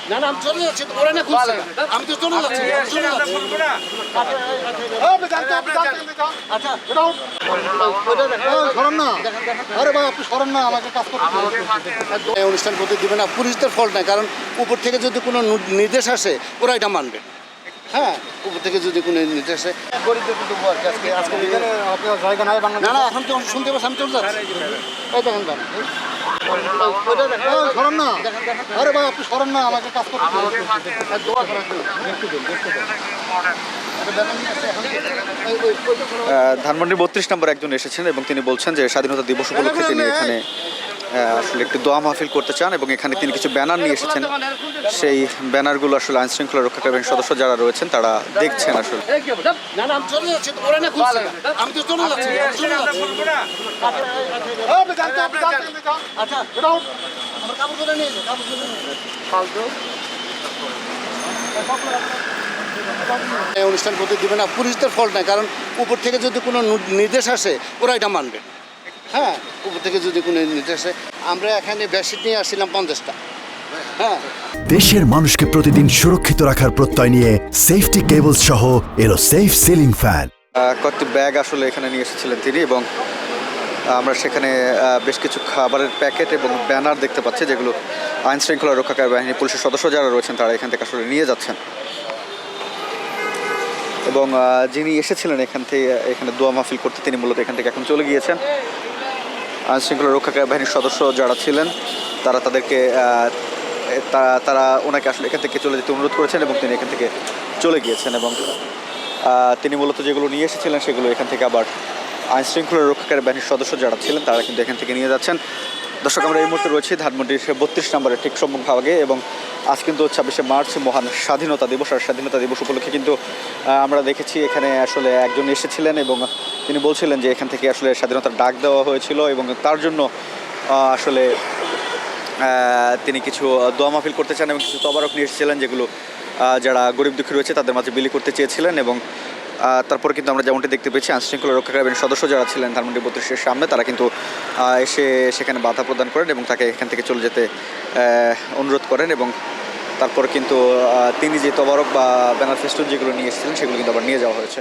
না না আমি চলে যাচ্ছি তো ওরা না খুঁজছে আমি তো চলে যাচ্ছি আচ্ছা সরেন না আরে ভাই আপনি সরেন না আমাকে কাজ করতে এই অনুষ্ঠান করতে দিবে না পুলিশদের ফল্ট নাই কারণ উপর থেকে যদি কোনো নির্দেশ আসে ওরা এটা মানবে হ্যাঁ উপর থেকে যদি কোনো নির্দেশ আসে গরিবদের কিন্তু আজকে আজকে আপনার জায়গা নাই বাংলা না না এখন তো শুনতে পাচ্ছি আমি চলে যাচ্ছি এই দেখেন সরেন না আরে ভাই আপনি সরেন না আমাকে কাজ করতে দোয়া করার জন্য ধানমন্ডির 32 নম্বর একজন এসেছেন এবং তিনি বলছেন যে স্বাধীনতা দিবস উপলক্ষে তিনি এখানে আসলে একটি দোয়া মাহফিল করতে চান এবং এখানে তিনি কিছু ব্যানার নিয়ে এসেছেন। সেই ব্যানারগুলো আসলে আইন শৃঙ্খলা রক্ষাকারী সদস্য যারা রয়েছেন তারা দেখছেন আসলে। না না আমি চলে যাচ্ছি তো ওরা না খুঁজছে আমি তো চলে যাচ্ছি আচ্ছা আমার কাপড় নিয়ে কাপড় এই অনুষ্ঠান করতে দিবে না পুলিশদের ফল্ট নাই কারণ উপর থেকে যদি কোনো নির্দেশ আসে ওরা এটা মানবে হ্যাঁ উপর থেকে যদি কোনো নির্দেশ আসে আমরা এখানে বেডশিট নিয়ে আসছিলাম 50টা হ্যাঁ দেশের মানুষকে প্রতিদিন সুরক্ষিত রাখার প্রত্যয় নিয়ে সেফটি কেবলস সহ এলো সেফ সিলিং ফ্যান। কয়েকটি ব্যাগ আসলে এখানে নিয়ে এসেছিলেন তিনি এবং আমরা সেখানে বেশ কিছু খাবারের প্যাকেট এবং ব্যানার দেখতে পাচ্ছি যেগুলো আইন শৃঙ্খলা রক্ষাকারী বাহিনী পুলিশের সদস্য যারা রয়েছেন তারা এখান থেকে আসলে নিয়ে যাচ্ছেন এবং যিনি এসেছিলেন এখানে দোয়া মাহফিল করতে তিনি মূলত এখান থেকে এখন চলে গিয়েছেন। আইন শৃঙ্খলা রক্ষাকারী বাহিনীর সদস্য যারা ছিলেন তারা তাদেরকে তারা ওনাকে আসলে এখান থেকে চলে যেতে অনুরোধ করেছেন এবং তিনি এখান থেকে চলে গিয়েছেন এবং তিনি মূলত যেগুলো নিয়ে এসেছিলেন সেগুলো এখান থেকে আবার আইন শৃঙ্খলা রক্ষাকারী বাহিনীর সদস্য যারা ছিলেন তারা কিন্তু এখান থেকে নিয়ে যাচ্ছেন। দর্শক আমরা এই মুহূর্তে রয়েছি ধানমন্ডির 32 নম্বরের ঠিক সম্মুখভাগে এবং আজ কিন্তু 26শে মার্চ মহান স্বাধীনতা দিবস আর স্বাধীনতা দিবস উপলক্ষে কিন্তু আমরা দেখেছি এখানে আসলে একজন এসেছিলেন এবং তিনি বলছিলেন যে এখান থেকে আসলে স্বাধীনতার ডাক দেওয়া হয়েছিল এবং তার জন্য আসলে তিনি কিছু দোয়া মাহফিল করতে চান এবং কিছু তবারক নিয়ে এসেছিলেন যেগুলো যারা গরিব দুঃখী রয়েছে তাদের মাঝে বিলি করতে চেয়েছিলেন এবং তারপরে কিন্তু আমরা যেমনটি দেখতে পেয়েছি আইন শৃঙ্খলা রক্ষাকারী বাহিনীর সদস্য যারা ছিলেন ধানমন্ডি 32-এর সামনে তারা কিন্তু এসে সেখানে বাধা প্রদান করেন এবং তাকে এখান থেকে চলে যেতে অনুরোধ করেন এবং তারপর কিন্তু তিনি যে তবারক বা ব্যানার ফেস্টুন যেগুলো নিয়ে এসেছিলেন সেগুলো কিন্তু আবার নিয়ে যাওয়া হয়েছে।